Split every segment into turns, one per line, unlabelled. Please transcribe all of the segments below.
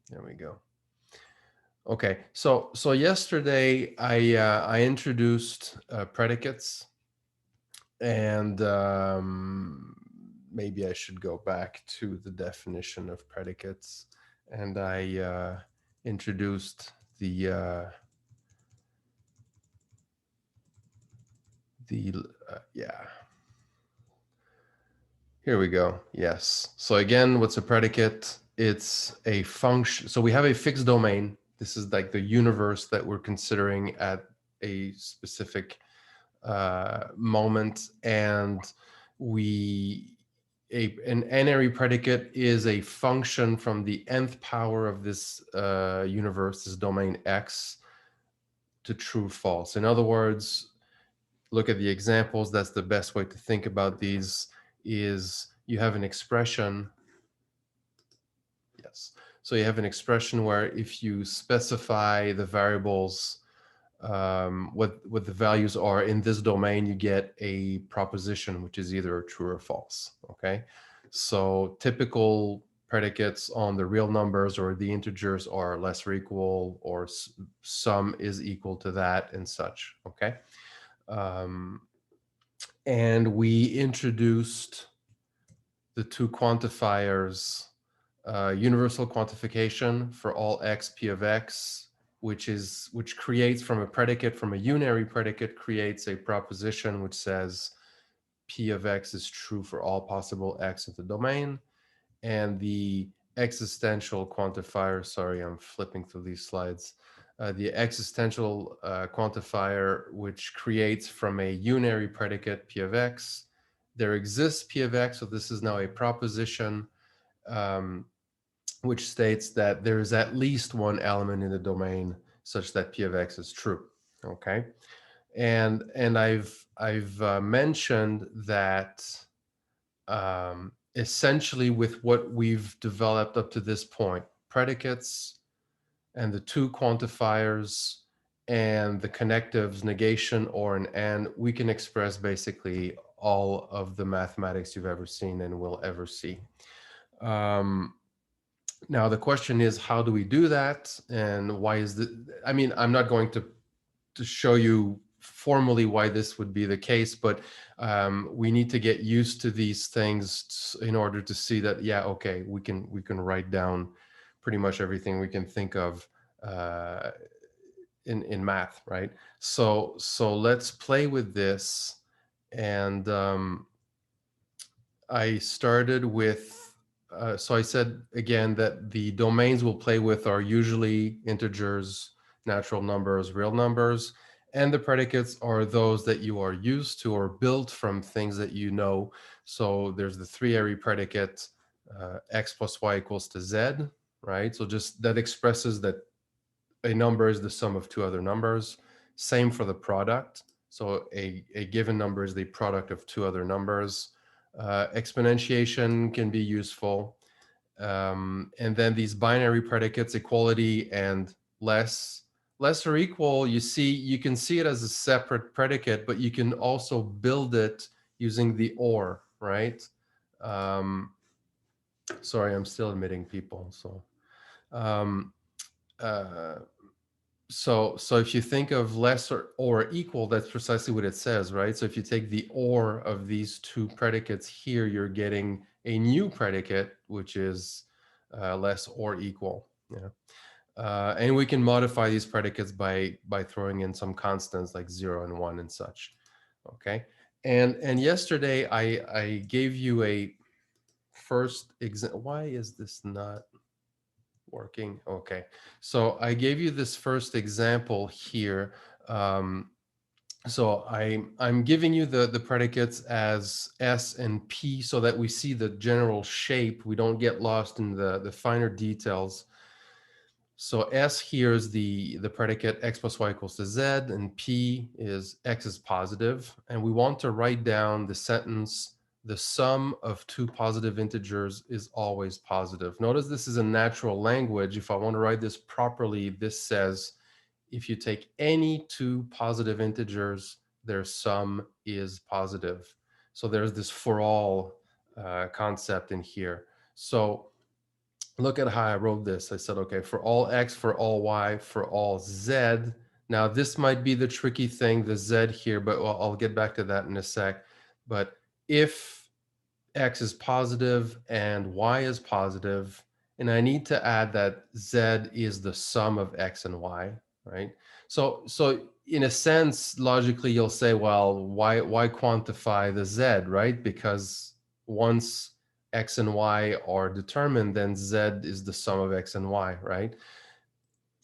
There we go. Okay, so yesterday I introduced predicates, and maybe I should go back to the definition of predicates, and I introduced the yeah. Here we go. Yes. So again, what's a predicate? It's a function. So we have a fixed domain. This is like the universe that we're considering at a specific moment, and we an n-ary predicate is a function from the nth power of this universe, this domain X, to true false. In other words, look at the examples. That's the best way to think about these. Is you have an expression. Yes. So you have an expression where if you specify the variables, what the values are in this domain, you get a proposition which is either true or false. Okay. So typical predicates on the real numbers or the integers are less or equal, or sum is equal to that, and such. Okay. Um, and we introduced the two quantifiers, universal quantification for all x p of x, which creates from a predicate, from a unary predicate, creates a proposition which says p of x is true for all possible x in the domain. And the existential quantifier, sorry, I'm flipping through these slides, the existential quantifier, which creates from a unary predicate p of x. There exists p of x, so this is now a proposition, um, which states that there is at least one element in the domain such that p of x is true. Okay, and I've mentioned that essentially with what we've developed up to this point, predicates and the two quantifiers and the connectives negation or an and, we can express basically all of the mathematics you've ever seen and will ever see. Um, Now the question is, how do we do that, and why is the? I mean, I'm not going to show you formally why this would be the case, but we need to get used to these things in order to see that, yeah, okay, we can write down pretty much everything we can think of uh, in math, right? So let's play with this, and I started with, so I said again that the domains we'll play with are usually integers, natural numbers, real numbers, and the predicates are those that you are used to or built from things that you know. So there's the three-ary predicate, x plus y equals to z, right? So just that expresses that a number is the sum of two other numbers. Same for the product. So a given number is the product of two other numbers. Exponentiation can be useful. And then these binary predicates, equality and less, less or equal, you can see it as a separate predicate, but you can also build it using the or, right? Um, Sorry, I'm still admitting people. Um, uh, so if you think of less or equal, that's precisely what it says, right? So if you take the or of these two predicates here, you're getting a new predicate, which is less or equal. Yeah. And we can modify these predicates by throwing in some constants like 0 and 1 and such. Okay. And yesterday I gave you a first example. Why is this not working? Okay. So I gave you this first example here. Um, so I'm giving you the predicates as S and P so that we see the general shape. We don't get lost in the finer details. So S here is the predicate x plus y equals to z, and P is x is positive. And we want to write down the sentence, the sum of two positive integers is always positive. Notice this is a natural language. If I want to write this properly, this says if you take any two positive integers, their sum is positive. So there's this for all concept in here. So look at how I wrote this. I said, okay, for all X, for all Y, for all Z. Now this might be the tricky thing, the Z here, but I'll get back to that in a sec. But if X is positive and Y is positive, and I need to add that Z is the sum of X and Y, right? So in a sense, logically, you'll say, well, why quantify the Z, right? Because once X and Y are determined, then Z is the sum of X and Y, right?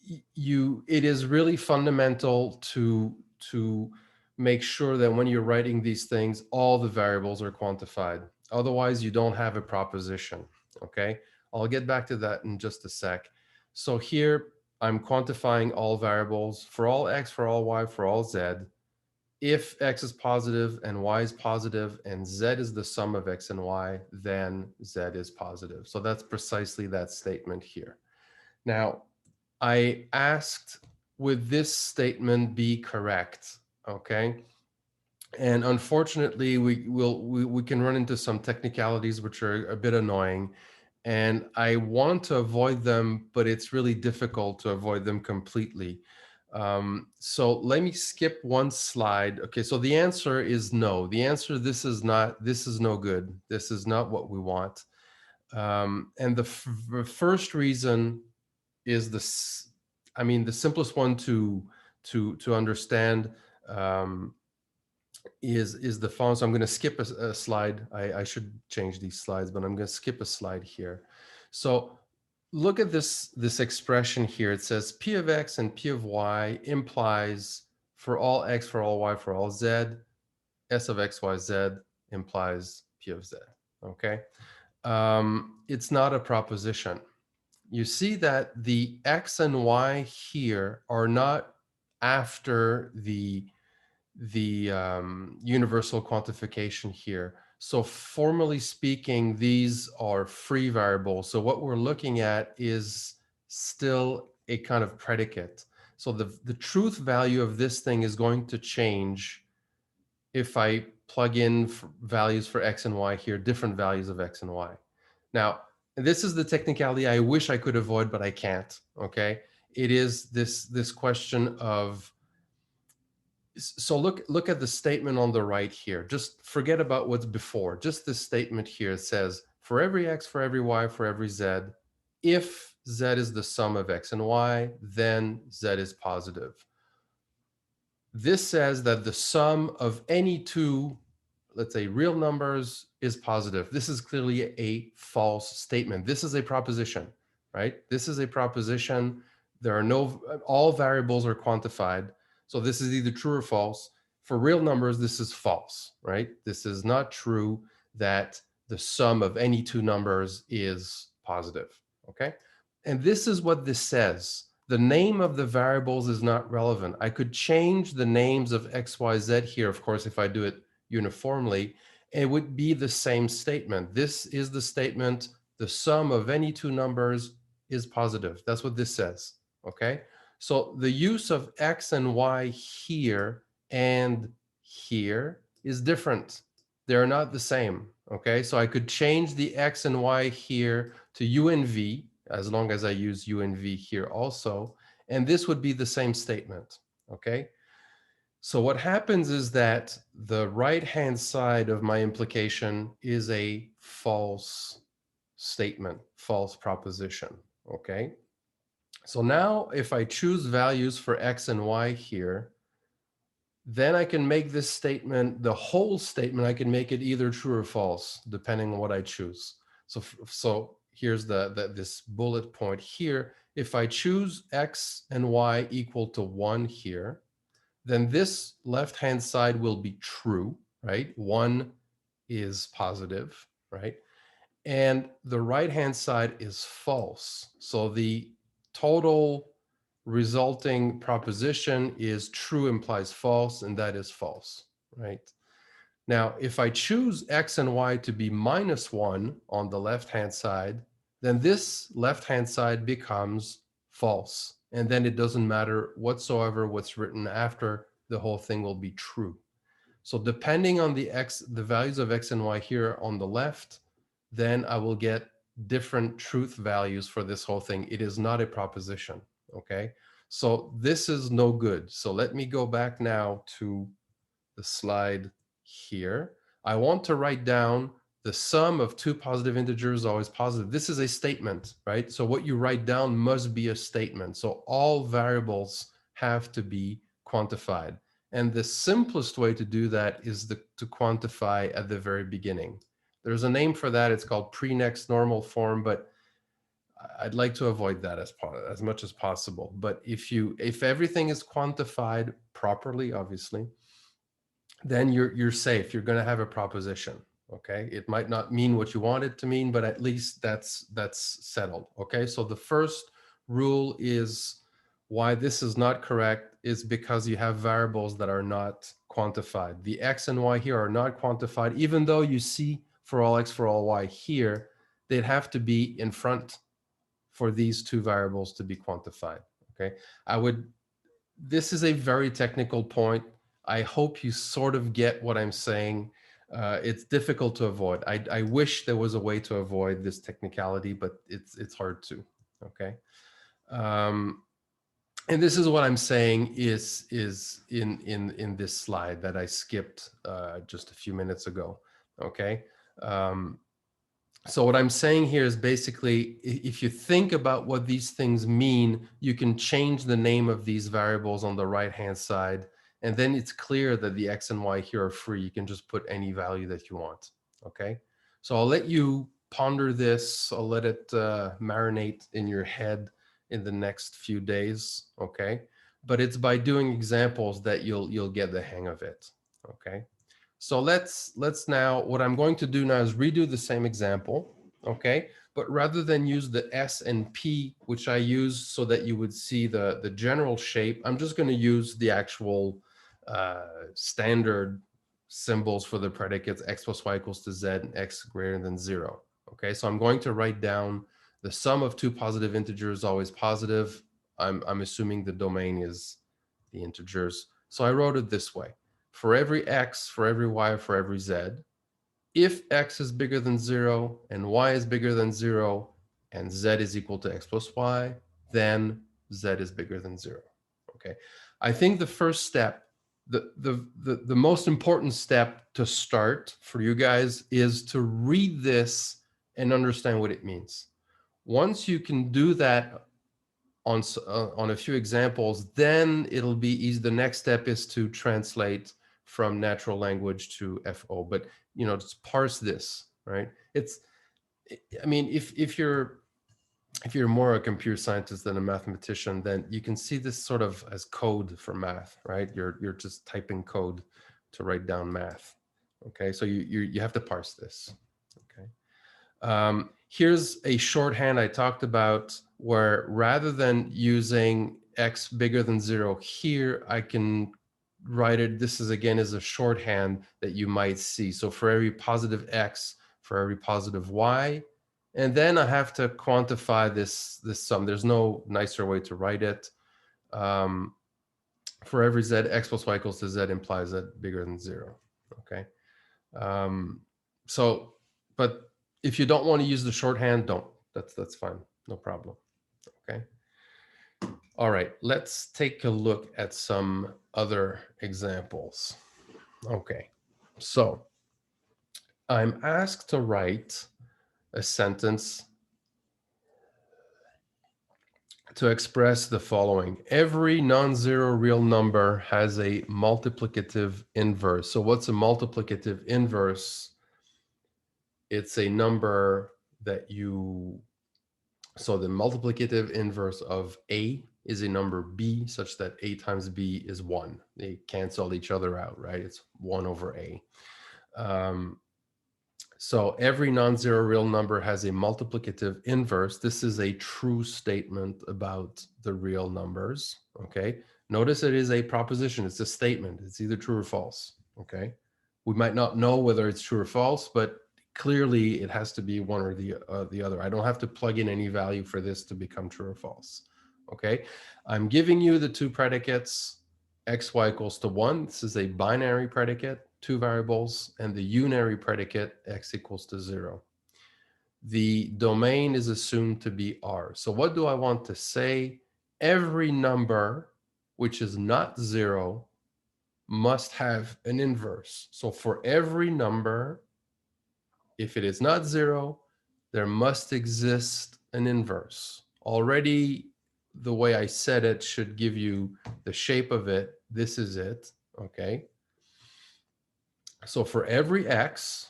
It is really fundamental to make sure that when you're writing these things, all the variables are quantified. Otherwise, you don't have a proposition. Okay, I'll get back to that in just a sec. So here I'm quantifying all variables for all X, for all Y, for all Z. If X is positive and Y is positive and Z is the sum of X and Y, then Z is positive. So that's precisely that statement here. Now, I asked, would this statement be correct? Okay. And unfortunately, we can run into some technicalities which are a bit annoying. And I want to avoid them, but it's really difficult to avoid them completely. So let me skip one slide. Okay, so the answer is no. The answer, this is no good. This is not what we want. And the first reason is the simplest one to understand, um, is the following. So I'm going to skip a slide. I should change these slides, but I'm going to skip a slide here. So look at this expression here. It says P of X and P of Y implies for all X, for all Y, for all Z, S of X, Y, Z implies P of Z. Okay. It's not a proposition. You see that the X and Y here are not after the universal quantification here. So formally speaking, these are free variables. So what we're looking at is still a kind of predicate. So the truth value of this thing is going to change if I plug in values for X and Y here, different values of X and Y. Now, this is the technicality I wish I could avoid, but I can't, okay? It is this question of, so look at the statement on the right here. Just forget about what's before. Just this statement here says, for every X, for every Y, for every Z, if Z is the sum of X and Y, then Z is positive. This says that the sum of any two, let's say, real numbers is positive. This is clearly a false statement. This is a proposition, right? This is a proposition. There are no, all variables are quantified. So this is either true or false. For real numbers, this is false, right? This is not true that the sum of any two numbers is positive, okay? And this is what this says. The name of the variables is not relevant. I could change the names of X, Y, Z here, of course, if I do it uniformly, it would be the same statement. This is the statement, the sum of any two numbers is positive. That's what this says, okay? So the use of X and Y here and here is different. They're not the same, okay? So I could change the X and Y here to U and V, as long as I use U and V here also, and this would be the same statement, okay? So what happens is that the right-hand side of my implication is a false statement, false proposition, okay? So now if I choose values for X and Y here, then I can make this statement, the whole statement, I can make it either true or false, depending on what I choose. So here's this bullet point here. If I choose X and Y equal to 1 here, then this left-hand side will be true, right? 1 is positive, right? And the right-hand side is false. So the total resulting proposition is true implies false, and that is false, right? Now, if I choose X and Y to be -1 on the left-hand side, then this left-hand side becomes false. And then it doesn't matter whatsoever what's written after, the whole thing will be true. So depending on the values of X and Y here on the left, then I will get different truth values for this whole thing. It is not a proposition, okay? So this is no good. So let me go back now to the slide here. I want to write down the sum of two positive integers is always positive. This is a statement, right? So what you write down must be a statement. So all variables have to be quantified. And the simplest way to do that is to quantify at the very beginning. There's a name for that. It's called pre-next normal form, but I'd like to avoid that as much as possible. But if everything is quantified properly, obviously, then you're safe. You're going to have a proposition. Okay, it might not mean what you want it to mean, but at least that's settled. Okay, so the first rule is why this is not correct is because you have variables that are not quantified. The x and y here are not quantified, even though you see for all x for all y here, they'd have to be in front for these two variables to be quantified. Okay, this is a very technical point. I hope you sort of get what I'm saying. It's difficult to avoid. I wish there was a way to avoid this technicality, but it's hard to. Okay, and this is what I'm saying is in this slide that I skipped just a few minutes ago. Okay, so what I'm saying here is basically, if you think about what these things mean, you can change the name of these variables on the right-hand side, and then it's clear that the x and y here are free. You can just put any value that you want, okay? So I'll let you ponder this. I'll let it marinate in your head in the next few days, okay? But it's by doing examples that you'll get the hang of it, okay? So let's now, what I'm going to do now is redo the same example, okay? But rather than use the S and P, which I use so that you would see the general shape, I'm just going to use the actual standard symbols for the predicates x plus y equals to z and x greater than 0. Okay, so I'm going to write down the sum of two positive integers is always positive. I'm assuming the domain is the integers. So I wrote it this way. For every x, for every y, for every z, if x is bigger than 0 and y is bigger than 0 and z is equal to x plus y, then z is bigger than 0. Okay, I think the first step, the most important step to start for you guys is to read this and understand what it means. Once you can do that on a few examples, then it'll be easy. The next step is to translate from natural language to FO. But just parse this, right? I mean, if you're more a computer scientist than a mathematician, then you can see this sort of as code for math, right? You're just typing code to write down math. Okay, so you have to parse this. Okay. Here's a shorthand I talked about where rather than using x bigger than 0 here, I can write it. This is again is a shorthand that you might see. So for every positive x, for every positive y, and then I have to quantify this sum. There's no nicer way to write it. For every z, x plus y equals to z implies that bigger than 0. Okay. But if you don't want to use the shorthand, don't. That's fine. No problem. Okay. All right. Let's take a look at some other examples. Okay. So I'm asked to write a sentence to express the following. Every non-zero real number has a multiplicative inverse. So what's a multiplicative inverse? It's a number that so the multiplicative inverse of A is a number B such that A times B is 1. They cancel each other out, right? It's 1 over A. So every non-zero real number has a multiplicative inverse. This is a true statement about the real numbers, okay? Notice it is a proposition. It's a statement. It's either true or false, okay? We might not know whether it's true or false, but clearly it has to be one or the other. I don't have to plug in any value for this to become true or false, okay? I'm giving you the two predicates, x, y equals to 1. This is a binary predicate, two variables, and the unary predicate, x equals to 0. the domain is assumed to be R. So what do I want to say? Every number which is not 0 must have an inverse. So for every number, if it is not 0, there must exist an inverse. Already, the way I said it should give you the shape of it. This is it, okay? So for every x,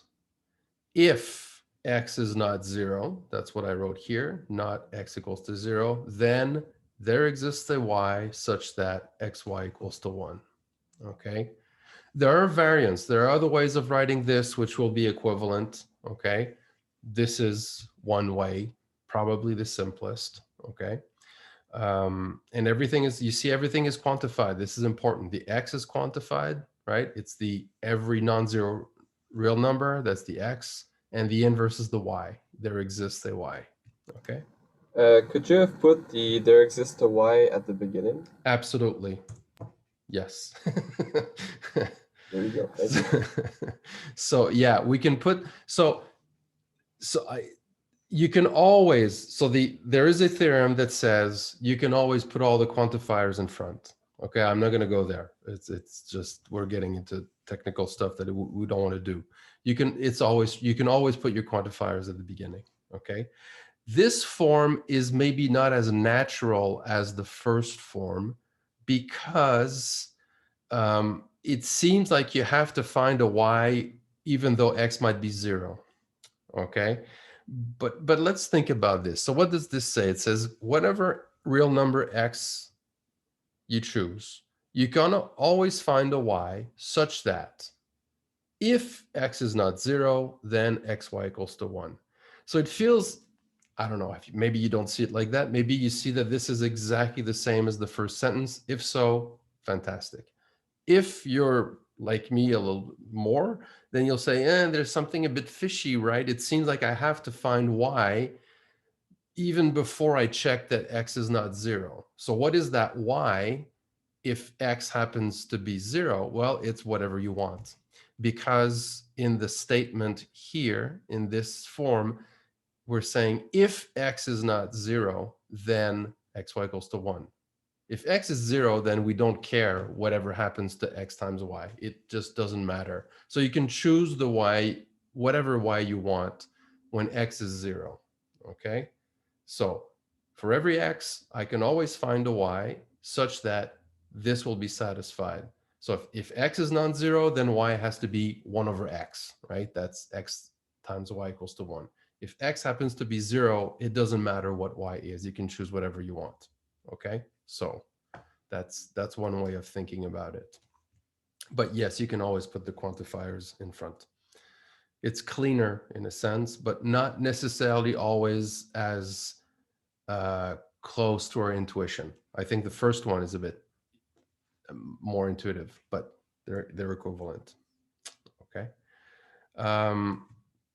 if x is not 0, that's what I wrote here, not x equals to 0, then there exists a y such that xy equals to 1, okay? There are variants. There are other ways of writing this which will be equivalent, okay? This is one way, probably the simplest, okay? And everything is, you see, everything is quantified. This is important. The x is quantified, right? It's the every non-zero real number, that's the x, and the inverse is the y. There exists a y, okay?
Could you have put the there exists a y at the beginning?
Absolutely, yes.
There you go. Thank you.
So yeah, we can put, so you can always, so there is a theorem that says you can always put all the quantifiers in front. Okay, I'm not going to go there. It's just we're getting into technical stuff that we don't want to do. You can always put your quantifiers at the beginning. Okay, this form is maybe not as natural as the first form because it seems like you have to find a y even though x might be 0. Okay, but let's think about this. So what does this say? It says whatever real number x you choose, you're gonna always find a y such that if x is not 0, then xy equals to 1. So it feels, I don't know, maybe you don't see it like that. Maybe you see that this is exactly the same as the first sentence. If so, fantastic. If you're like me a little more, then you'll say, there's something a bit fishy, right? It seems like I have to find y even before I check that x is not 0. So what is that y if x happens to be 0? Well, it's whatever you want. Because in the statement here, in this form, we're saying if x is not 0, then xy equals to 1. If x is 0, then we don't care whatever happens to x times y. It just doesn't matter. So you can choose the y, whatever y you want when x is 0, okay? So for every x, I can always find a y such that this will be satisfied. So if x is non-zero, then y has to be 1 over x, right? That's x times y equals to 1. If x happens to be 0, it doesn't matter what y is. You can choose whatever you want, okay? So that's one way of thinking about it. But yes, you can always put the quantifiers in front. It's cleaner in a sense, but not necessarily always as close to our intuition. I think the first one is a bit more intuitive, but they're equivalent. Okay.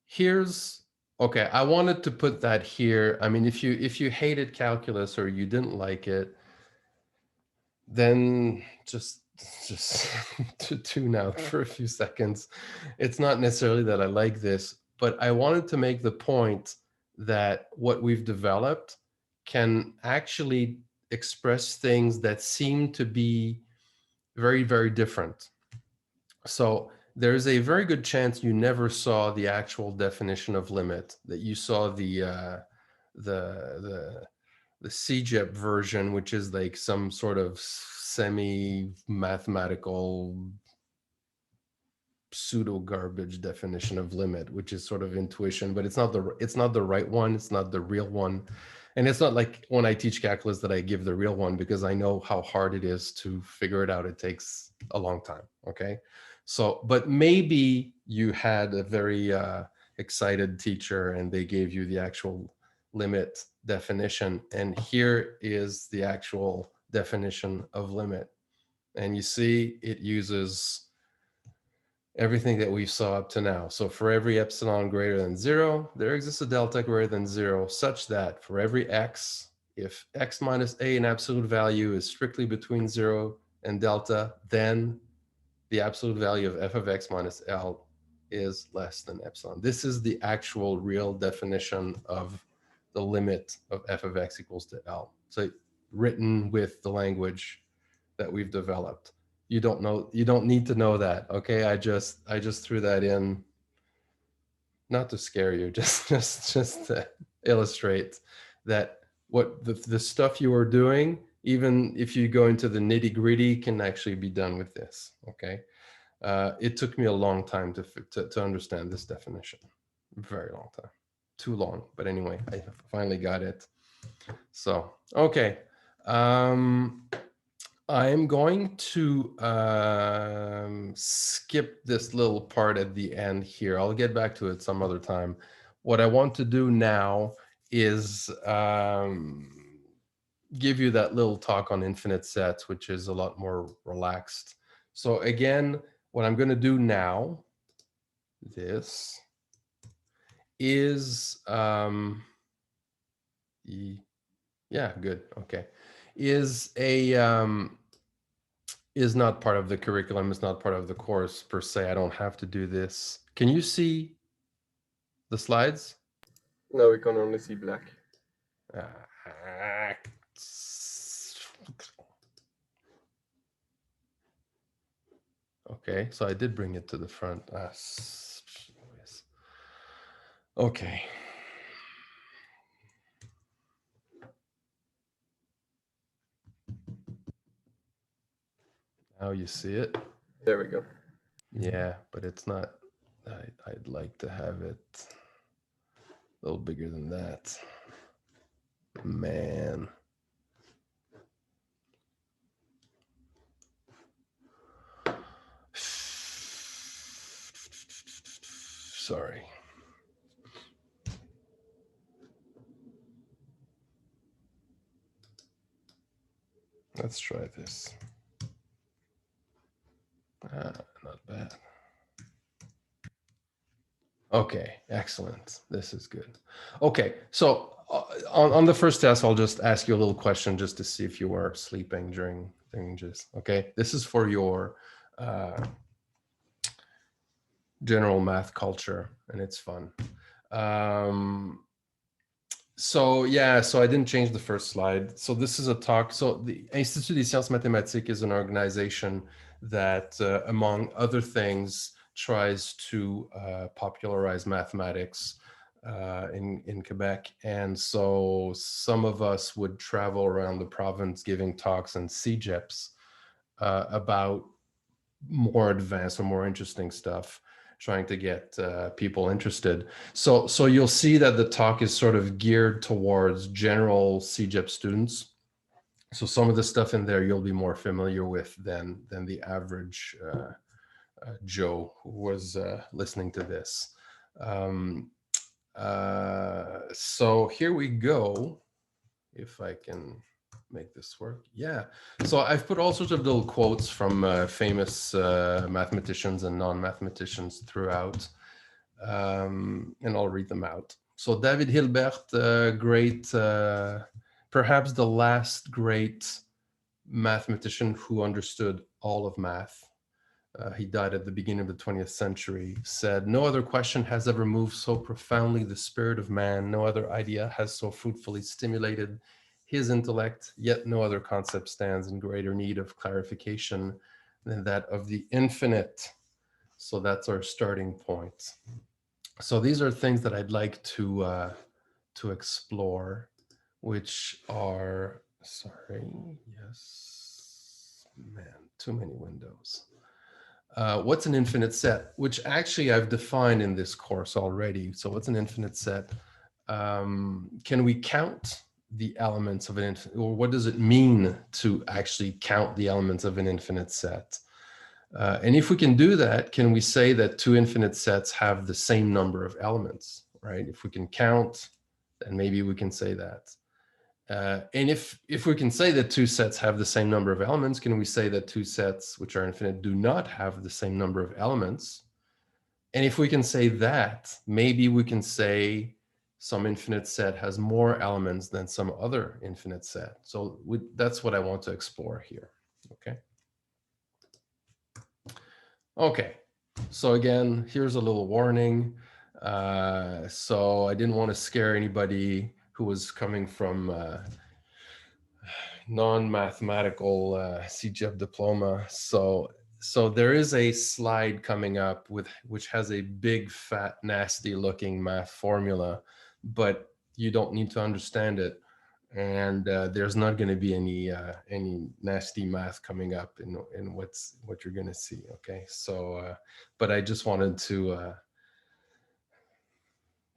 Here's okay. I wanted to put that here. I mean, if you hated calculus or you didn't like it, then just to tune out for a few seconds. It's not necessarily that I like this, but I wanted to make the point that what we've developed can actually express things that seem to be very, very different. So there's a very good chance you never saw the actual definition of limit, that you saw the the CGEP version, which is like some sort of semi-mathematical pseudo garbage definition of limit, which is sort of intuition, but it's not the right one. It's not the real one. And it's not like when I teach calculus that I give the real one, because I know how hard it is to figure it out. It takes a long time. Okay. So, but maybe you had a very excited teacher and they gave you the actual limit definition. And here is the actual definition of limit. And you see it uses everything that we saw up to now. So for every epsilon greater than 0, there exists a delta greater than 0 such that for every x, if x minus a in absolute value is strictly between 0 and delta, then the absolute value of f of x minus L is less than epsilon. This is the actual real definition of the limit of f of x equals to L. So written with the language that we've developed. You don't need to know that. Okay. I just threw that in, not to scare you, just to illustrate that what the stuff you are doing, even if you go into the nitty gritty, can actually be done with this. Okay. It took me a long time to understand this definition. Very long time. Too long. But anyway, I finally got it. So, okay. I'm going to skip this little part at the end here. I'll get back to it some other time. What I want to do now is give you that little talk on infinite sets, which is a lot more relaxed. So again, what I'm going to do now, this is, yeah, good. Okay. Is not part of the curriculum. It's not part of the course per se. I don't have to do this. Can you see the slides?
No, we can only see black.
Okay, so I did bring it to the front. Okay. Now you see it.
There we go.
Yeah, but it's not. I'd like to have it a little bigger than that. Man. Sorry. Let's try this. Not bad. Okay, excellent. This is good. Okay, so on the first test, I'll just ask you a little question just to see if you were sleeping during just. Okay, this is for your general math culture, and it's fun. So yeah, so I didn't change the first slide. So this is a talk. So the Institut des Sciences Mathématiques is an organization that, among other things, tries to popularize mathematics in Quebec. And so some of us would travel around the province giving talks and CEGEPs about more advanced or more interesting stuff, trying to get people interested. So you'll see that the talk is sort of geared towards general CEGEP students. So some of the stuff in there you'll be more familiar with than the average Joe who was listening to this. So here we go. If I can make this work. Yeah. So I've put all sorts of little quotes from famous mathematicians and non-mathematicians throughout, and I'll read them out. So David Hilbert, great, perhaps the last great mathematician who understood all of math. He died at the beginning of the 20th century, said, "No other question has ever moved so profoundly the spirit of man. No other idea has so fruitfully stimulated his intellect, yet no other concept stands in greater need of clarification than that of the infinite." So that's our starting point. So these are things that I'd like to explore, which are, sorry, yes, man, too many windows. What's an infinite set? Which actually I've defined in this course already. So what's an infinite set? Can we count the elements of an infinite, or what does it mean to actually count the elements of an infinite set? And if we can do that, can we say that two infinite sets have the same number of elements, right? If we can count, then maybe we can say that. And if we can say that two sets have the same number of elements, can we say that two sets which are infinite do not have the same number of elements? And if we can say that, maybe we can say some infinite set has more elements than some other infinite set. So that's what I want to explore here. Okay. Okay. So again, here's a little warning. So I didn't want to scare anybody who was coming from non-mathematical CGEP diploma. So there is a slide coming up with which has a big, fat, nasty looking math formula, but you don't need to understand it. And there's not going to be any nasty math coming up in what you're going to see. Okay, so but I just wanted to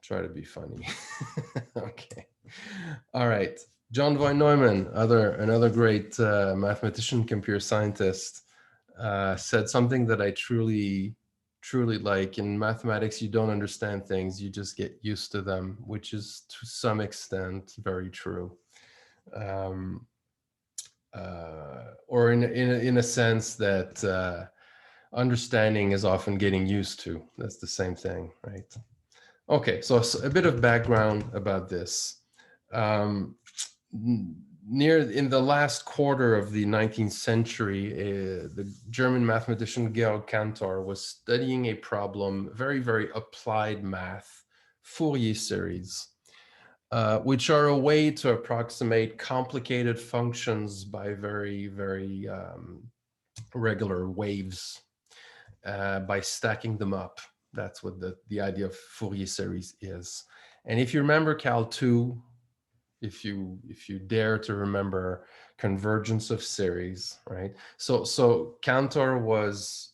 try to be funny. Okay, all right. John von Neumann, another great mathematician, computer scientist, said something that I truly like. In mathematics, you don't understand things; you just get used to them, which is to some extent very true. Or in a sense that understanding is often getting used to. That's the same thing, right? Okay, so a bit of background about this. Near in the last quarter of the 19th century, the German mathematician Georg Cantor was studying a problem, very applied math, Fourier series, which are a way to approximate complicated functions by very regular waves by stacking them up. That's what the idea of Fourier series is. And if you remember Cal 2, if you dare to remember convergence of series, right? So Cantor was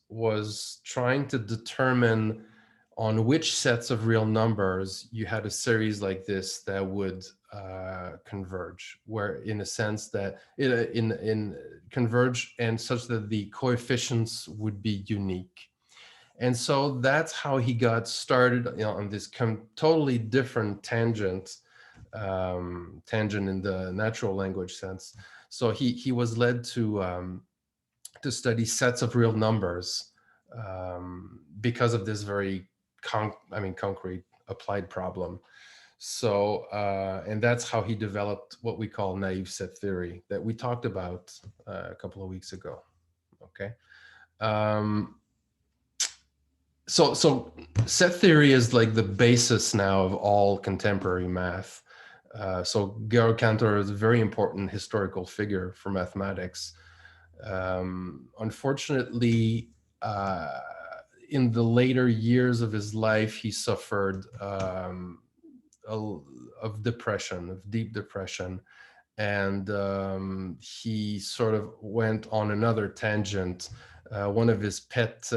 trying to determine on which sets of real numbers you had a series like this that would converge, where in a sense that in converge and such that the coefficients would be unique. And so that's how he got started, on this totally different tangent in the natural language sense. So he was led to study sets of real numbers because of this very concrete applied problem. So and that's how he developed what we call naive set theory that we talked about a couple of weeks ago. Okay. So set theory is like the basis now of all contemporary math. So Georg Cantor is a very important historical figure for mathematics. Unfortunately, in the later years of his life, he suffered of depression, of deep depression, and he sort of went on another tangent. One of his pet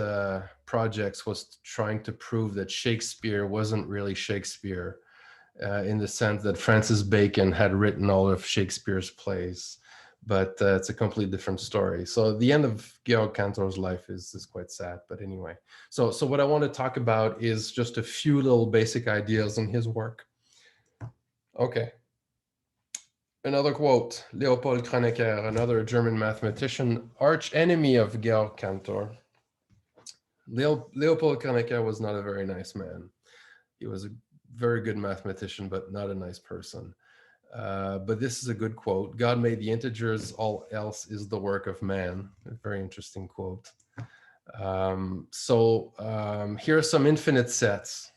projects was trying to prove that Shakespeare wasn't really Shakespeare, in the sense that Francis Bacon had written all of Shakespeare's plays, but it's a completely different story. So the end of Georg Cantor's life is quite sad, but anyway. So what I want to talk about is just a few little basic ideas in his work. Okay. Another quote, Leopold Kronecker, another German mathematician, arch enemy of Georg Cantor. Leopold Kronecker was not a very nice man. He was a very good mathematician, but not a nice person. But this is a good quote. God made the integers, all else is the work of man. A very interesting quote. Here are some infinite sets,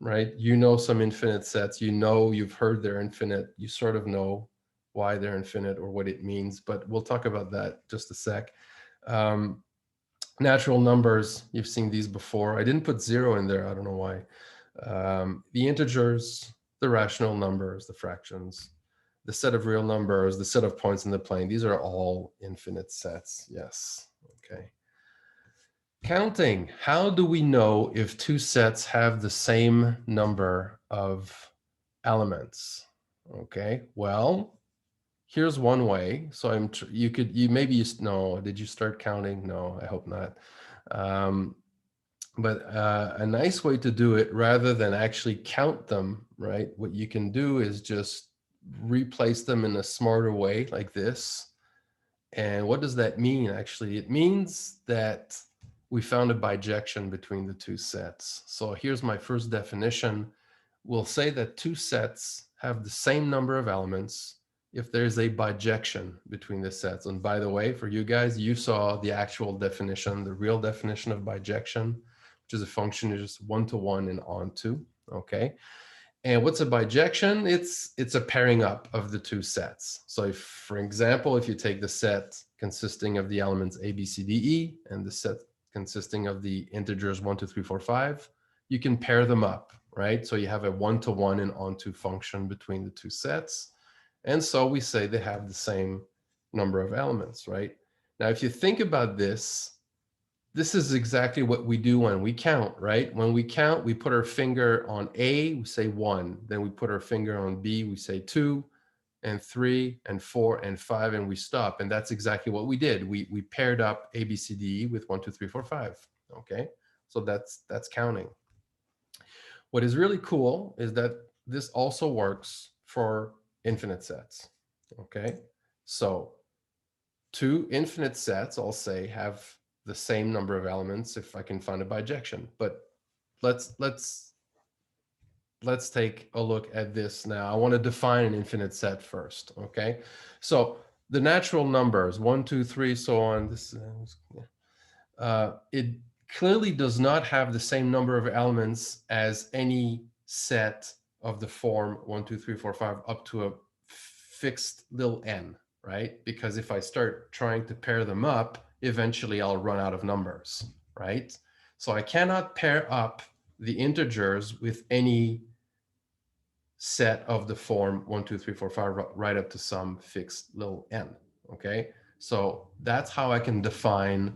right? You know some infinite sets. You've heard they're infinite. You sort of know why they're infinite or what it means, but we'll talk about that just a sec. Natural numbers, you've seen these before. I didn't put 0 in there, I don't know why. The integers, the rational numbers, the fractions, the set of real numbers, the set of points in the plane, these are all infinite sets, yes, okay. Counting, how do we know if two sets have the same number of elements? Okay, well, here's one way. So did you start counting? No, I hope not. But a nice way to do it, rather than actually count them, right? What you can do is just replace them in a smarter way like this. And what does that mean? Actually, it means that we found a bijection between the two sets. So here's my first definition. We'll say that two sets have the same number of elements if there's a bijection between the sets. And by the way, for you guys, you saw the actual definition, the real definition of bijection, which is a function is just one-to-one and onto, okay? And what's a bijection? It's a pairing up of the two sets. So if, for example, if you take the set consisting of the elements A, B, C, D, E, and the set consisting of the integers 1, 2, 3, 4, 5, you can pair them up, right? So you have a one-to-one and onto function between the two sets. And so we say they have the same number of elements, right? Now, if you think about this, this is exactly what we do when we count, right? When we count, we put our finger on A, we say 1. Then we put our finger on B, we say 2, and 3, and 4, and 5, and we stop. And that's exactly what we did. We paired up A, B, C, D, E with 1, 2, 3, 4, 5. Okay, so that's counting. What is really cool is that this also works for infinite sets. Okay, so two infinite sets, I'll say, have the same number of elements if I can find a bijection. But let's take a look at this now. I want to define an infinite set first. Okay, so the natural numbers 1, 2, 3, so on. This it clearly does not have the same number of elements as any set of the form 1, 2, 3, 4, 5 up to a fixed little n, right? Because if I start trying to pair them up, eventually I'll run out of numbers, right? So I cannot pair up the integers with any set of the form 1, 2, 3, 4, 5 right up to some fixed little n, okay? So that's how I can define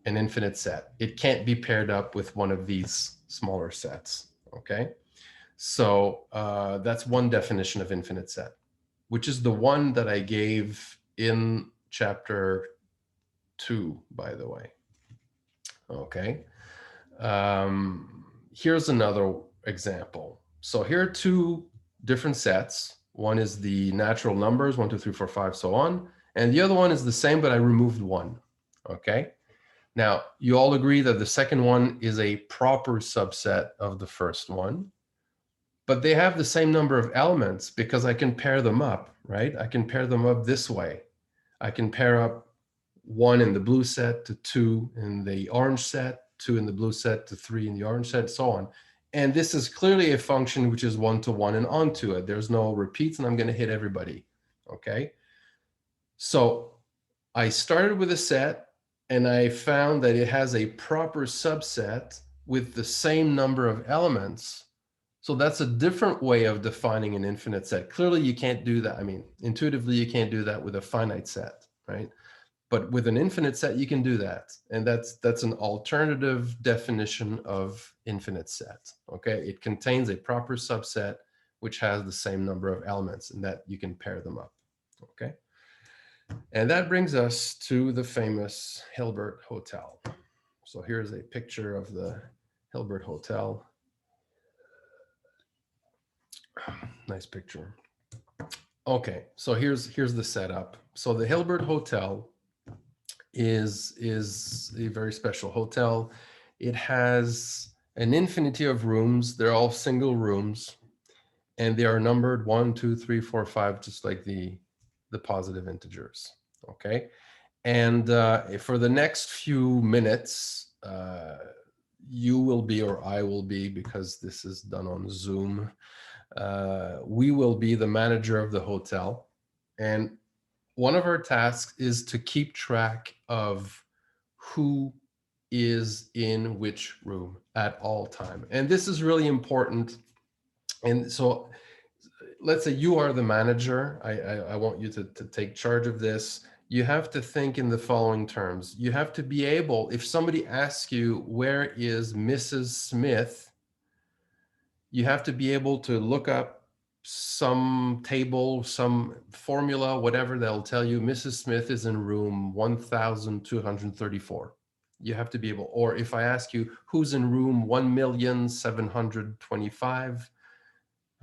an infinite set. It can't be paired up with one of these smaller sets, okay? So that's one definition of infinite set, which is the one that I gave in chapter 2, by the way. Okay. Here's another example. So here are two different sets. One is the natural numbers, 1, 2, 3, 4, 5, so on. And the other one is the same, but I removed one. Okay. Now, you all agree that the second one is a proper subset of the first one, but they have the same number of elements because I can pair them up, right? I can pair them up this way. I can pair up 1 in the blue set to 2 in the orange set, 2 in the blue set to 3 in the orange set, so on. And this is clearly a function which is one-to-one and onto it. There's no repeats, and I'm going to hit everybody, okay? So I started with a set, and I found that it has a proper subset with the same number of elements. So that's a different way of defining an infinite set. Clearly, you can't do that. I mean, intuitively, you can't do that with a finite set, right? But with an infinite set, you can do that. And that's an alternative definition of infinite set, okay? It contains a proper subset which has the same number of elements, and that you can pair them up, okay? And that brings us to the famous Hilbert Hotel. So here's a picture of the Hilbert Hotel. Nice picture. Okay, so here's the setup. So the Hilbert Hotel is a very special hotel. It has an infinity of rooms. They're all single rooms, and they are numbered 1, 2, 3, 4, 5, just like the positive integers. Okay, and for the next few minutes, you will be, or I will be, because this is done on Zoom. We will be the manager of the hotel, and one of our tasks is to keep track of who is in which room at all time. And this is really important. And so let's say you are the manager. I want you to take charge of this. You have to think in the following terms. You have to be able, if somebody asks you, where is Mrs. Smith? You have to be able to look up some table, some formula, whatever they'll tell you, Mrs. Smith is in room 1234. You have to be able, or if I ask you, who's in room 1,725,000,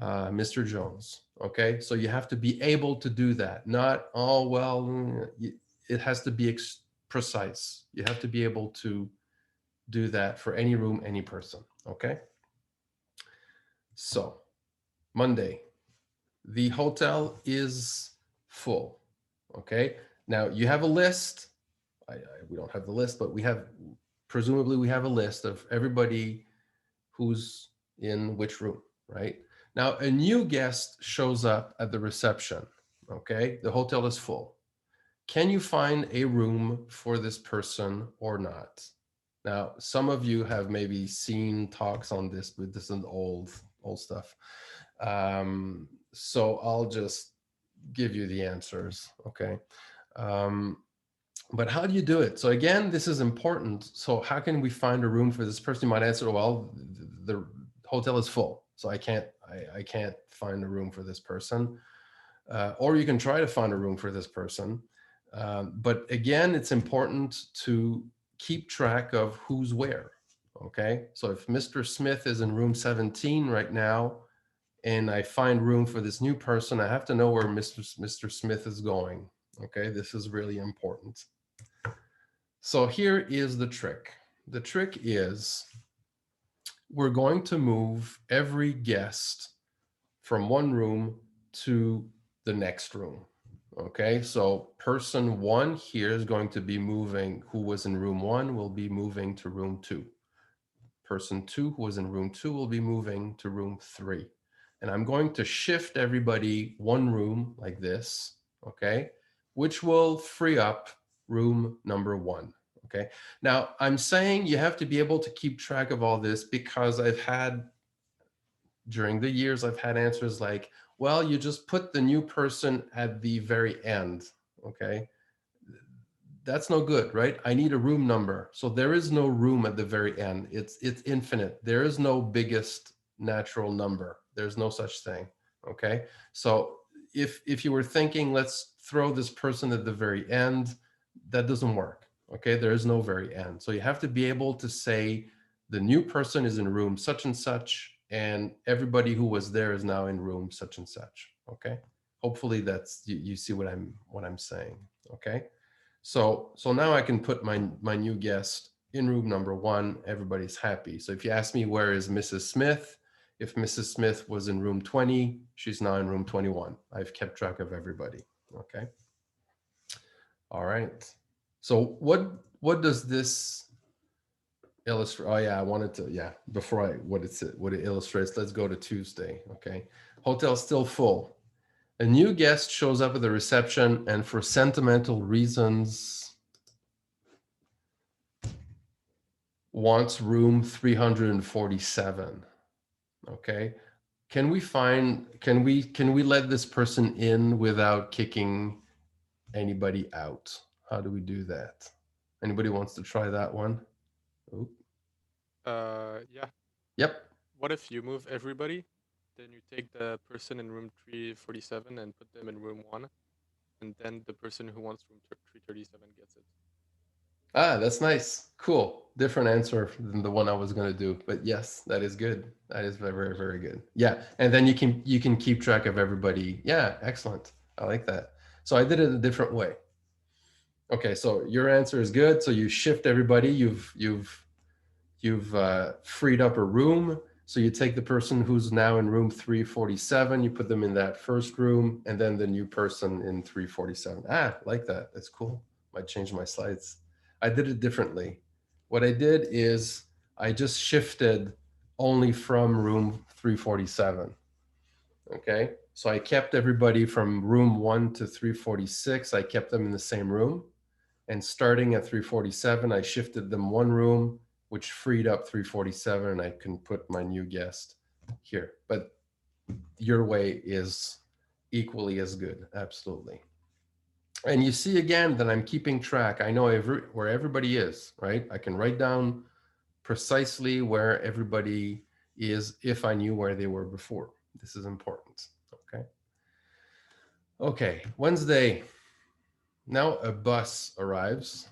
Mr. Jones. Okay, so you have to be able to do that. Not, oh, well, it has to be precise. You have to be able to do that for any room, any person. Okay, so Monday, the hotel is full. Okay, now you have a list. We don't have the list, but we have presumably we have a list of everybody who's in which room, right? Now, a new guest shows up at the reception, okay? The hotel is full. Can you find a room for this person or not? Now, some of you have maybe seen talks on this, but this is old stuff. So I'll just give you the answers, okay? But how do you do it? So again, this is important. So how can we find a room for this person? You might answer, well, the hotel is full, so I can't find a room for this person. Or you can try to find a room for this person. But again, it's important to keep track of who's where. Okay, so if Mr. Smith is in room 17 right now, and I find room for this new person, I have to know where Mr. Smith is going. Okay, this is really important. So here is the trick. The trick is we're going to move every guest from one room to the next room. Okay, so person one here is going to be moving, who was in room one will be moving to room two. Person two who was in room two will be moving to room three. And I'm going to shift everybody one room like this, okay, which will free up room number one. Okay, now I'm saying you have to be able to keep track of all this because during the years, I've had answers like, well, you just put the new person at the very end. Okay, that's no good, right? I need a room number. So there is no room at the very end. It's infinite. There is no biggest natural number. There's no such thing. Okay, so if you were thinking, let's throw this person at the very end, that doesn't work. Okay, there is no very end. So you have to be able to say the new person is in room such and such, and everybody who was there is now in room such and such. Okay, hopefully that's you see what I'm saying. Okay. So now I can put my new guest in room number one. Everybody's happy. So if you ask me where is Mrs. Smith, if Mrs. Smith was in room 20, she's now in room 21. I've kept track of everybody. Okay. All right. So what does this illustrate? Oh yeah, I wanted to, yeah, before what it illustrates, let's go to Tuesday. Okay. Hotel still full. A new guest shows up at the reception and for sentimental reasons wants room 347. Okay, can we let this person in without kicking anybody out? How do we do that? Anybody wants to try that one? Oop.
Yeah.
Yep.
What if you move everybody? Then you take the person in room 347 and put them in room 1, and then the person who wants room 337 gets it.
Ah, that's nice. Cool. Different answer than the one I was going to do, but yes, that is good. That is very, very, very good. Yeah, and then you can keep track of everybody. Yeah, excellent. I like that. So I did it a different way. Okay, so your answer is good. So you shift everybody. You've freed up a room. So you take the person who's now in room 347, you put them in that first room, and then the new person in 347. Ah, like that. That's cool. Might change my slides. I did it differently. What I did is I just shifted only from room 347. Okay. So I kept everybody from room 1 to 346. I kept them in the same room. And starting at 347, I shifted them one room, which freed up 347, and I can put my new guest here. But your way is equally as good. Absolutely. And you see again that I'm keeping track. I know where everybody is, right? I can write down precisely where everybody is if I knew where they were before. This is important. Okay. Okay. Wednesday. Now a bus arrives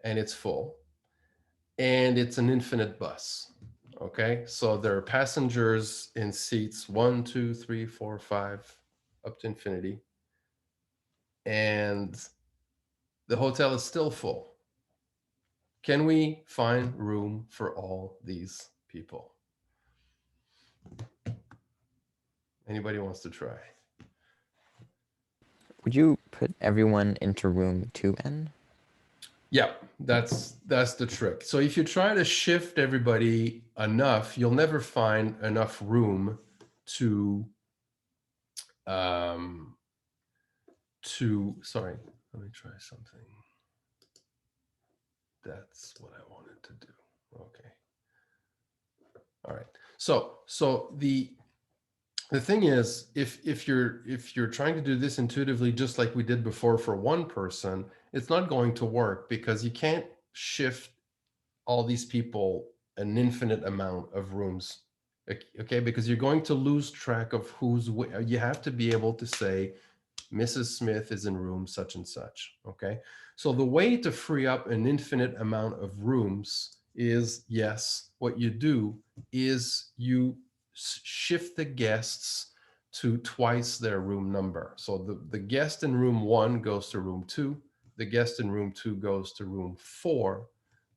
and it's full. And it's an infinite bus. Okay, so there are passengers in seats 1, 2, 3, 4, 5, up to infinity. And the hotel is still full. Can we find room for all these people? Anybody wants to try?
Would you put everyone into room 2N?
Yeah, that's the trick. So if you try to shift everybody enough, you'll never find enough room to sorry, let me try something. That's what I wanted to do. Okay. All right. So the thing is, if you're trying to do this intuitively, just like we did before for one person, it's not going to work because you can't shift all these people an infinite amount of rooms. Okay, because you're going to lose track of who's where. You have to be able to say, Mrs. Smith is in room such and such. Okay, so the way to free up an infinite amount of rooms is, yes, what you do is you shift the guests to twice their room number. So the guest in room 1 goes to room 2, the guest in room 2 goes to room 4,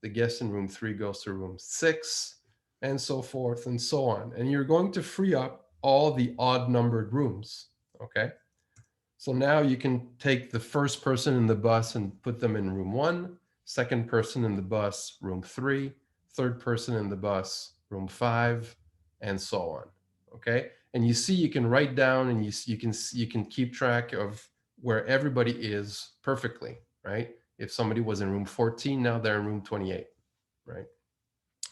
the guest in room 3 goes to room 6, and so forth and so on. And you're going to free up all the odd numbered rooms. Okay. So now you can take the first person in the bus and put them in room 1, second person in the bus, room 3, third person in the bus, room 5, and so on. Okay. And you see, you can write down and you can keep track of where everybody is perfectly, right? If somebody was in room 14, now they're in room 28, right?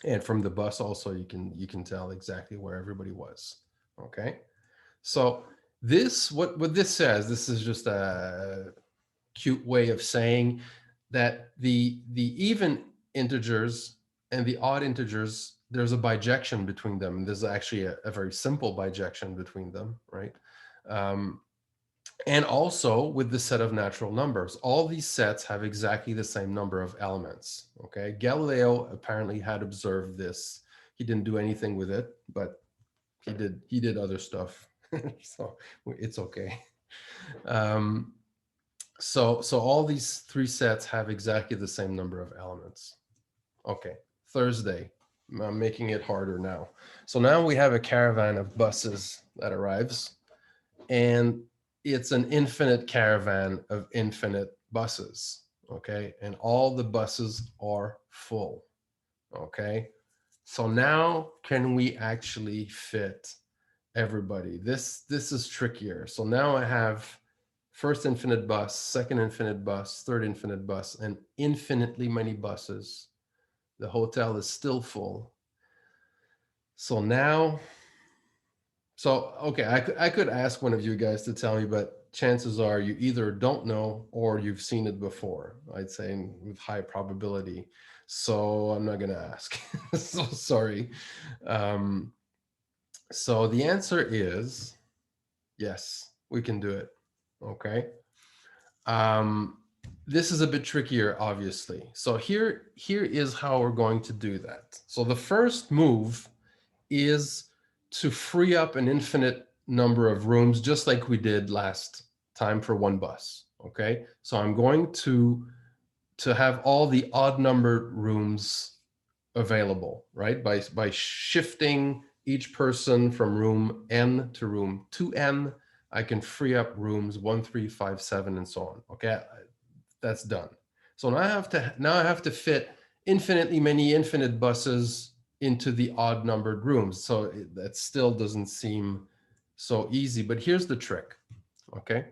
And from the bus also, you can tell exactly where everybody was. Okay. So this, what this says, this is just a cute way of saying that the even integers and the odd integers, there's a bijection between them. There's actually a very simple bijection between them, right? And also with the set of natural numbers, all these sets have exactly the same number of elements. Okay, Galileo apparently had observed this. He didn't do anything with it, but he did other stuff. So it's okay. So all these 3 sets have exactly the same number of elements. Okay, Thursday. I'm making it harder now. So now we have a caravan of buses that arrives, and it's an infinite caravan of infinite buses. Okay, and all the buses are full. Okay, so now can we actually fit everybody? This is trickier. So now I have first infinite bus, second infinite bus, third infinite bus, and infinitely many buses. The hotel is still full. So now, okay, I could ask one of you guys to tell me, but chances are you either don't know or you've seen it before, I'd say with high probability. So I'm not gonna ask. So sorry. So the answer is yes, we can do it. Okay. This is a bit trickier, obviously. So here is how we're going to do that. So the first move is to free up an infinite number of rooms, just like we did last time for one bus. Okay. So I'm going to have all the odd numbered rooms available, right? By shifting each person from room N to room 2N, I can free up rooms 1, 3, 5, 7, and so on. Okay, that's done. So now I have to fit infinitely many infinite buses into the odd numbered rooms. So that still doesn't seem so easy, but here's the trick. Okay,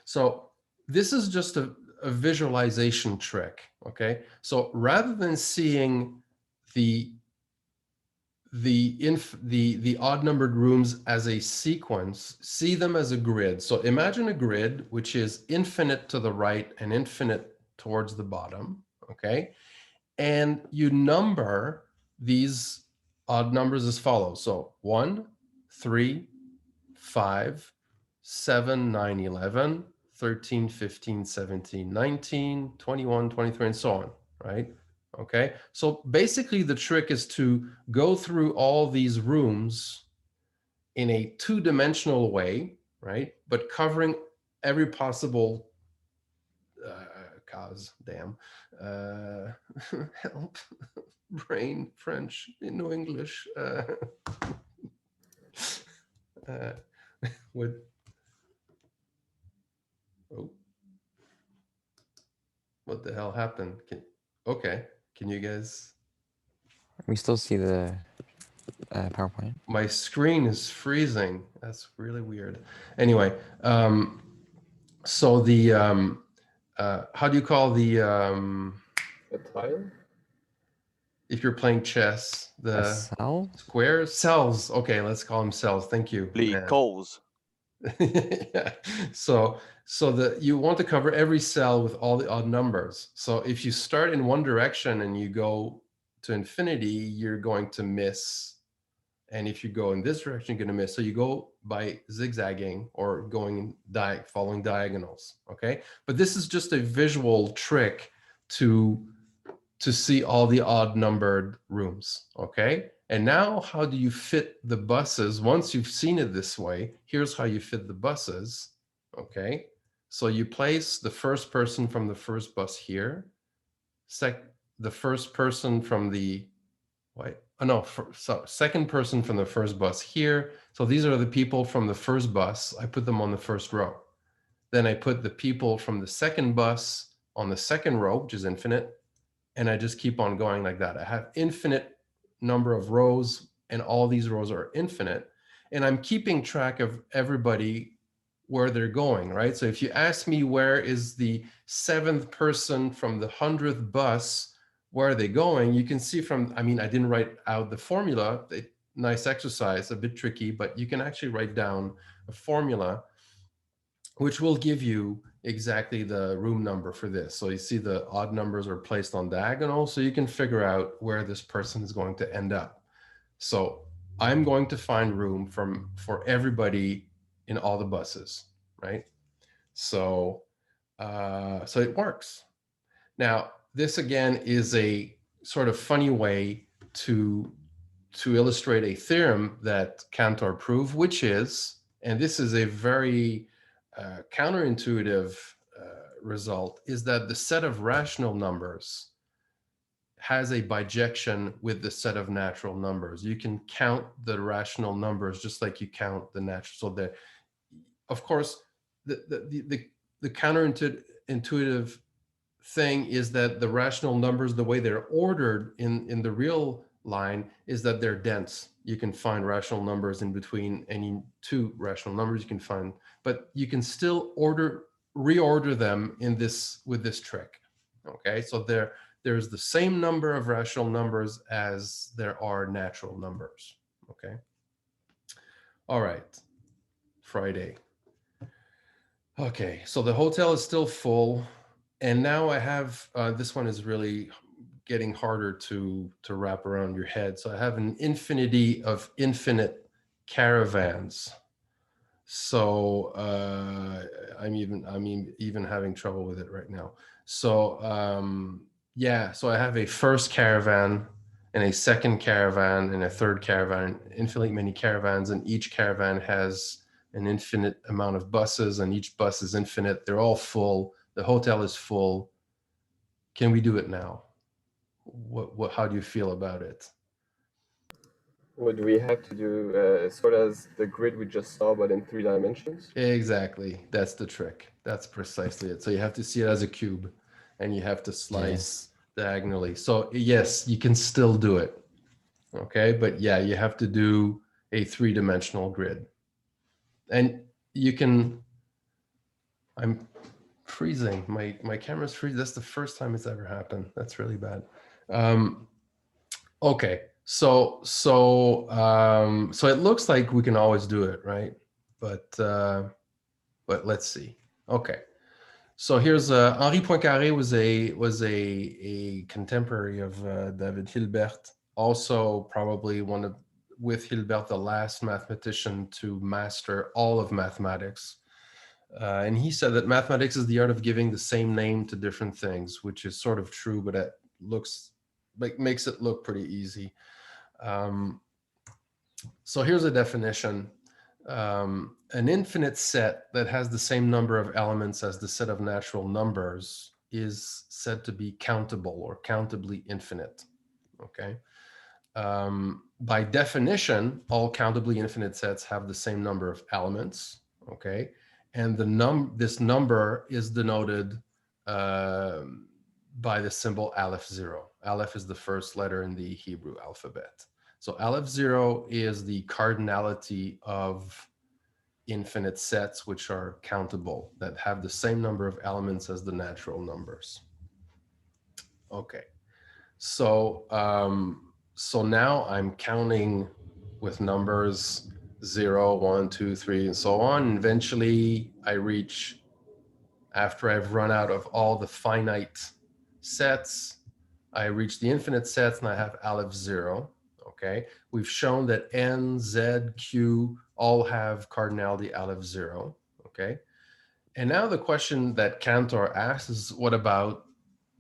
so this is just a visualization trick. Okay, so rather than seeing the odd numbered rooms as a sequence, see them as a grid. So imagine a grid which is infinite to the right and infinite towards the bottom. Okay, and you number these odd numbers as follows. So 1, 3, 5, 7, 9, 11, 13, 15, 17, 19, 21, 23, and so on, right? Okay, so basically the trick is to go through all these rooms in a 2-dimensional way, right? But covering every possible cause, damn, help, brain, French, no English, would, oh, What the hell happened? Okay, can you guys?
We still see the PowerPoint.
My screen is freezing. That's really weird. Anyway, so the how do you call the
A tile?
if you're playing chess,
A
the
cell?
squares, cells? Okay, let's call them cells. Thank you.
Lee
man.
Coles.
Yeah. So you want to cover every cell with all the odd numbers. So if you start in one direction and you go to infinity, you're going to miss. And if you go in this direction, you're going to miss. So you go by zigzagging or going following diagonals. Okay. But this is just a visual trick to see all the odd numbered rooms. Okay. And now how do you fit the buses? Once you've seen it this way, here's how you fit the buses. Okay. So you place the first person from the first bus here. The first person from the second person from the first bus here. So these are the people from the first bus. I put them on the first row. Then I put the people from the second bus on the second row, which is infinite. And I just keep on going like that. I have infinite number of rows and all these rows are infinite. And I'm keeping track of everybody where they're going, right? So if you ask me where is the 7th person from the 100th bus, where are they going? You can see from, I mean, I didn't write out the formula, nice exercise, a bit tricky, but you can actually write down a formula which will give you exactly the room number for this. So you see the odd numbers are placed on diagonal, so you can figure out where this person is going to end up. So I'm going to find room for everybody in all the buses, right? So so it works. Now, this again is a sort of funny way to illustrate a theorem that Cantor proved, which is, and this is a very counterintuitive result, is that the set of rational numbers has a bijection with the set of natural numbers. You can count the rational numbers just like you count the natural. So that, of course, the counterintuitive thing is that the rational numbers, the way they're ordered in the real line, is that they're dense. You can find rational numbers in between any two rational numbers you can find, but you can still reorder them with this trick. Okay, so there's the same number of rational numbers as there are natural numbers. Okay. All right. Friday. Okay, so the hotel is still full. And now I have, this one is really getting harder to wrap around your head. So I have an infinity of infinite caravans. So I'm even having trouble with it right now. So yeah, so I have a first caravan and a second caravan and a third caravan, infinitely many caravans, and each caravan has an infinite amount of buses, and each bus is infinite. They're all full. The hotel is full. Can we do it now? How do you feel about it?
Would we have to do sort of as the grid we just saw, but in 3 dimensions?
Exactly. That's the trick. That's precisely it. So you have to see it as a cube and you have to slice diagonally. So yes, you can still do it. Okay. But yeah, you have to do a 3-dimensional grid. And you can, I'm freezing. My camera's freezing. That's the first time it's ever happened. That's really bad. Okay. So it looks like we can always do it, right? But let's see. Okay. So here's Henri Poincaré was a contemporary of David Hilbert. Also probably with Hilbert, the last mathematician to master all of mathematics. And he said that mathematics is the art of giving the same name to different things, which is sort of true, but it makes it look pretty easy. So here's a definition. An infinite set that has the same number of elements as the set of natural numbers is said to be countable or countably infinite. Okay. By definition, all countably infinite sets have the same number of elements. Okay. And this number is denoted by the symbol Aleph 0. Aleph is the first letter in the Hebrew alphabet. So Aleph 0 is the cardinality of infinite sets which are countable, that have the same number of elements as the natural numbers. Okay, so so now I'm counting with numbers 0, 1, 2, 3, and so on. And eventually I reach, after I've run out of all the finite sets, I reach the infinite sets and I have Aleph 0. Okay, we've shown that N, Z, Q all have cardinality Aleph 0. Okay, and now the question that Cantor asks is, what about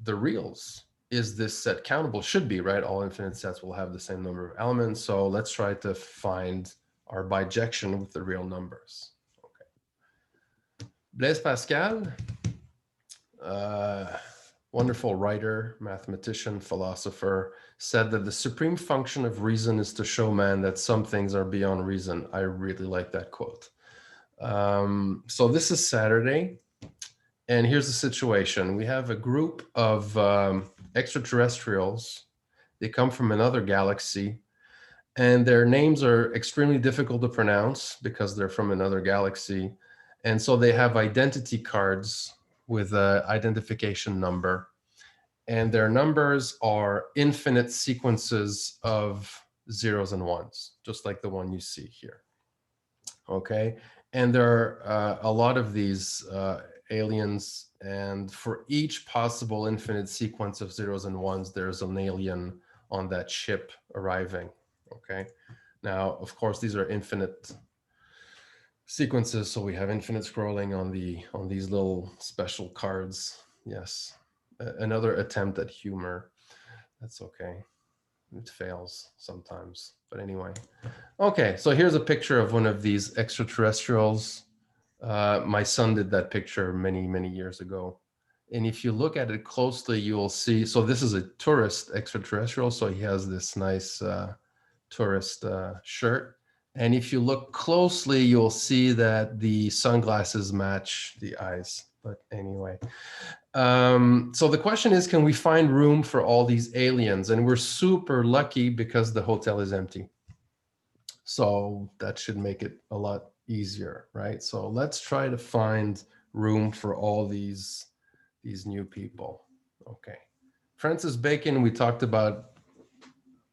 the reals? Is this set countable? Should be, right? All infinite sets will have the same number of elements. So let's try to find our bijection with the real numbers. Okay. Blaise Pascal, wonderful writer, mathematician, philosopher, said that the supreme function of reason is to show man that some things are beyond reason. I really like that quote. So this is Saturday, and here's the situation. We have a group of extraterrestrials. They come from another galaxy, and their names are extremely difficult to pronounce because they're from another galaxy. And so they have identity cards with an identification number. And their numbers are infinite sequences of zeros and ones, just like the one you see here. Okay. And there are a lot of these aliens, and for each possible infinite sequence of zeros and ones, there's an alien on that ship arriving. Okay. Now, of course, these are infinite sequences, so we have infinite scrolling on these little special cards. Yes, another attempt at humor. That's okay. It fails sometimes, but anyway. Okay, so here's a picture of one of these extraterrestrials. My son did that picture many years ago. And if you look at it closely, you will see, so this is a tourist extraterrestrial. So he has this nice tourist shirt. And if you look closely, you'll see that the sunglasses match the eyes. But anyway, so the question is, can we find room for all these aliens? And we're super lucky because the hotel is empty. So that should make it a lot easier, right? So let's try to find room for all these new people. Okay. Francis Bacon, we talked about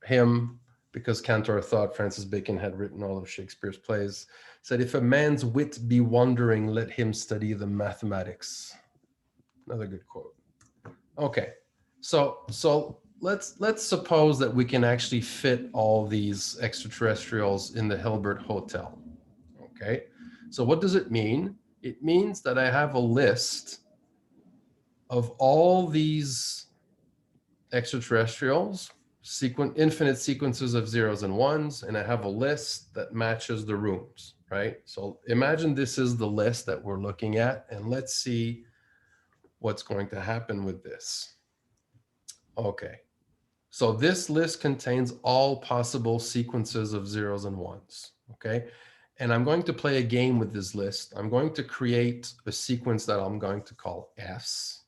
him because Cantor thought Francis Bacon had written all of Shakespeare's plays, said, if a man's wit be wandering, let him study the mathematics. Another good quote. Okay, so let's suppose that we can actually fit all these extraterrestrials in the Hilbert Hotel. Okay, so what does it mean? It means that I have a list of all these extraterrestrials, infinite sequences of zeros and ones, and I have a list that matches the rooms, right? So imagine this is the list that we're looking at, and let's see what's going to happen with this. Okay, so this list contains all possible sequences of zeros and ones, okay? And I'm going to play a game with this list. I'm going to create a sequence that I'm going to call S,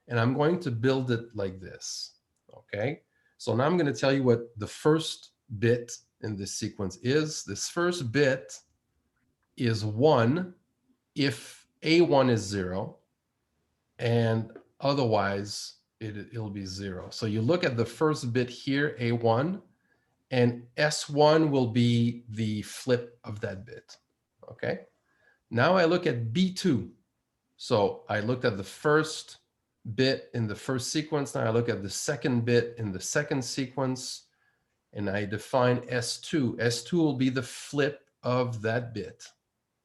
and I'm going to build it like this, okay? So now I'm going to tell you what the first bit in this sequence is. This first bit is 1 if A1 is 0, and otherwise it'll be 0. So you look at the first bit here, A1, and S1 will be the flip of that bit, okay? Now I look at B2. So I looked at the first bit in the first sequence. Now I look at the second bit in the second sequence, and I define S2. S2 will be the flip of that bit.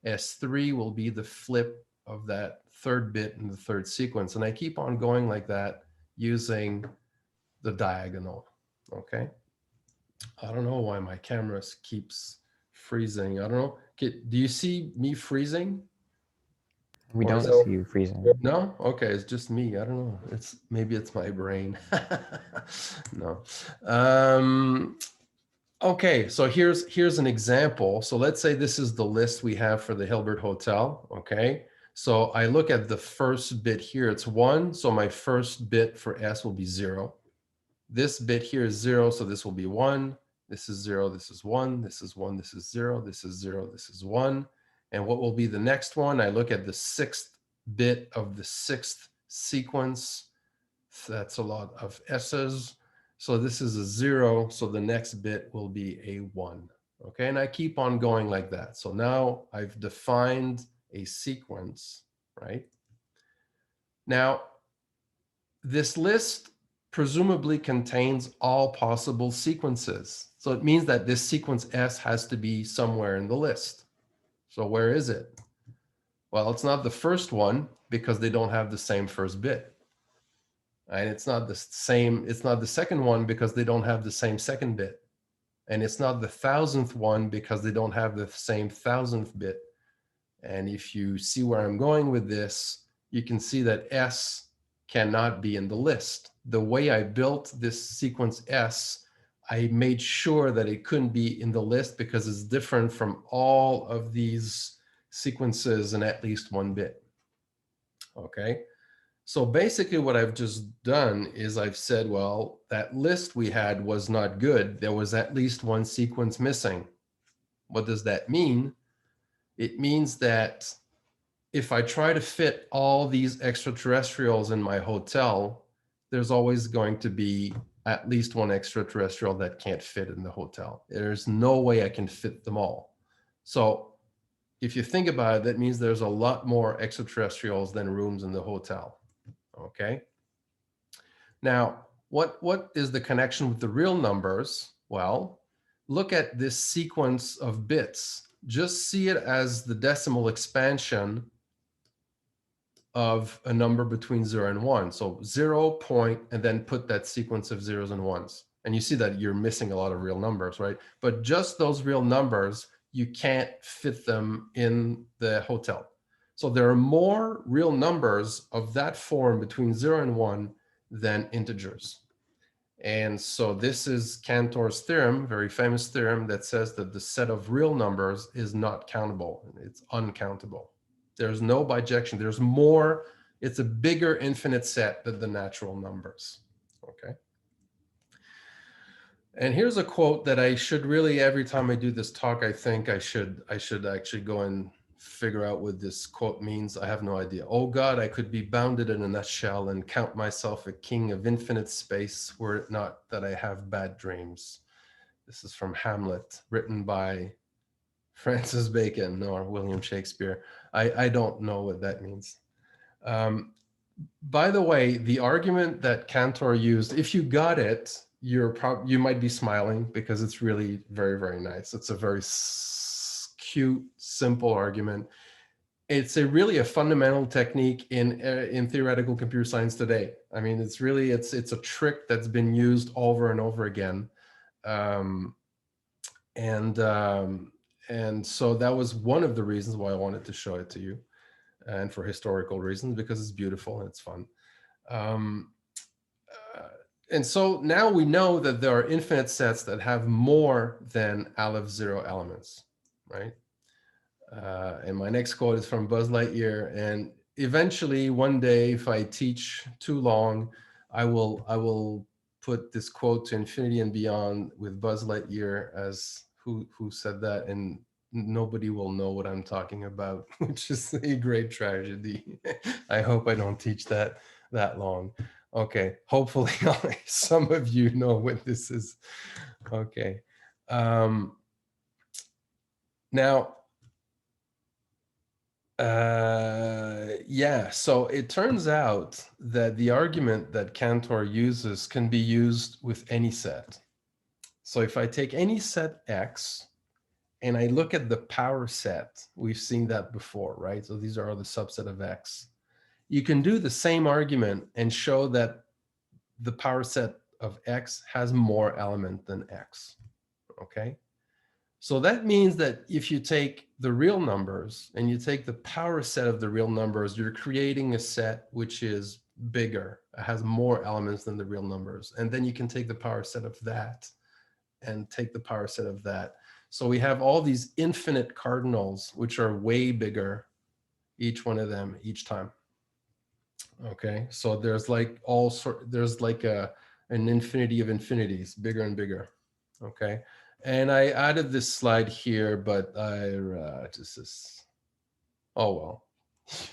S3 will be the flip of that third bit in the third sequence. And I keep on going like that using the diagonal, okay? I don't know why my camera keeps freezing. I don't know. Do you see me freezing?
We
Or
don't
is
it-
see you freezing.
No? Okay, it's just me. I don't know. Maybe it's my brain. No. Okay, so here's an example. So let's say this is the list we have for the Hilbert Hotel, okay? So I look at the first bit here, it's 1. So my first bit for S will be 0. This bit here is 0, so this will be 1. This is 0, this is 1, this is 1, this is 0, this is 0, this is 1. And what will be the next one? I look at the 6th bit of the 6th sequence. That's a lot of S's. So this is a 0, so the next bit will be a 1. Okay, and I keep on going like that. So now I've defined a sequence, right? Now, this list presumably contains all possible sequences. So it means that this sequence S has to be somewhere in the list. So where is it? Well, it's not the first one because they don't have the same first bit. And it's not the second one because they don't have the same second bit. And it's not the 1000th one because they don't have the same 1000th bit. And if you see where I'm going with this, you can see that S cannot be in the list. The way I built this sequence S, I made sure that it couldn't be in the list because it's different from all of these sequences in at least one bit. Okay. So basically what I've just done is I've said, well, that list we had was not good. There was at least one sequence missing. What does that mean? It means that if I try to fit all these extraterrestrials in my hotel, there's always going to be at least one extraterrestrial that can't fit in the hotel. There's no way I can fit them all. So if you think about it, that means there's a lot more extraterrestrials than rooms in the hotel. Okay. Now, what is the connection with the real numbers? Well, look at this sequence of bits. Just see it as the decimal expansion of a number between 0 and 1. So 0 point, and then put that sequence of zeros and ones. And you see that you're missing a lot of real numbers, right? But just those real numbers, you can't fit them in the hotel. So there are more real numbers of that form between 0 and 1 than integers. And so this is Cantor's theorem, very famous theorem that says that the set of real numbers is not countable. It's uncountable. There's no bijection. There's more. It's a bigger infinite set than the natural numbers. Okay. And here's a quote that I should really, every time I do this talk, I think I should actually go and figure out what this quote means. I have no idea. Oh God, I could be bounded in a nutshell and count myself a king of infinite space were it not that I have bad dreams. This is from Hamlet, written by Francis Bacon or William Shakespeare. I don't know what that means. By the way, the argument that Cantor used, if you got it, you might be smiling because it's really very, very nice. It's a very cute, simple argument. It's really a fundamental technique in theoretical computer science today. I mean, it's really, it's a trick that's been used over and over again. And so that was one of the reasons why I wanted to show it to you, and for historical reasons, because it's beautiful and it's fun. And so now we know that there are infinite sets that have more than Aleph 0 elements, right? And my next quote is from Buzz Lightyear. And eventually, one day, if I teach too long, I will put this quote to infinity and beyond with Buzz Lightyear as who said that, and nobody will know what I'm talking about, which is a great tragedy. I hope I don't teach that long. Okay, hopefully some of you know what this is. Okay. Now, yeah, so it turns out that the argument that Cantor uses can be used with any set. So if I take any set X and I look at the power set, we've seen that before, right? So these are the subset of X. You can do the same argument and show that the power set of X has more element than X, okay? So that means that if you take the real numbers and you take the power set of the real numbers, you're creating a set which is bigger, has more elements than the real numbers. And then you can take the power set of that and take the power set of that. So we have all these infinite cardinals, which are way bigger each one of them each time. Okay, so there's like there's like an infinity of infinities, bigger and bigger. Okay, and I added this slide here, but I just is, oh well,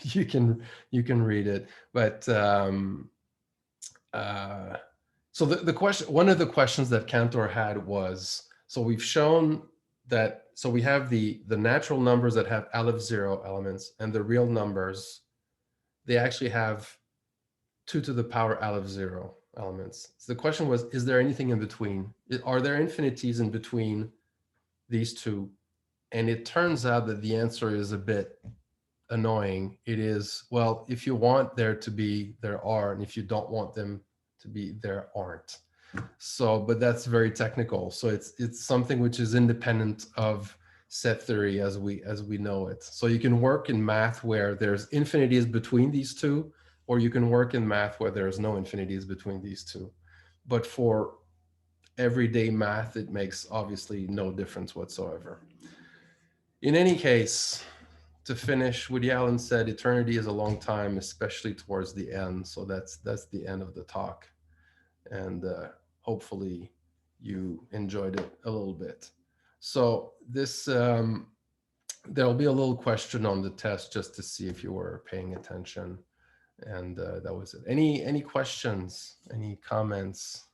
you can read it. But so the question, one of the questions that Cantor had was, so we've shown that, so we have the natural numbers that have Aleph 0 elements, and the real numbers, they actually have 2 to the power Aleph 0 elements. So the question was, is there anything in between? Are there infinities in between these two? And it turns out that the answer is a bit annoying. It is, well, if you want there to be, there are, and if you don't want them to be, there aren't. So, but that's very technical. So it's something which is independent of set theory as we know it. So you can work in math where there's infinities between these two, or you can work in math where there's no infinities between these two. But for everyday math, it makes obviously no difference whatsoever. In any case, to finish, Woody Allen said, eternity is a long time, especially towards the end. So that's the end of the talk. And hopefully you enjoyed it a little bit. So this, there'll be a little question on the test just to see if you were paying attention. And that was it. Any questions, any comments?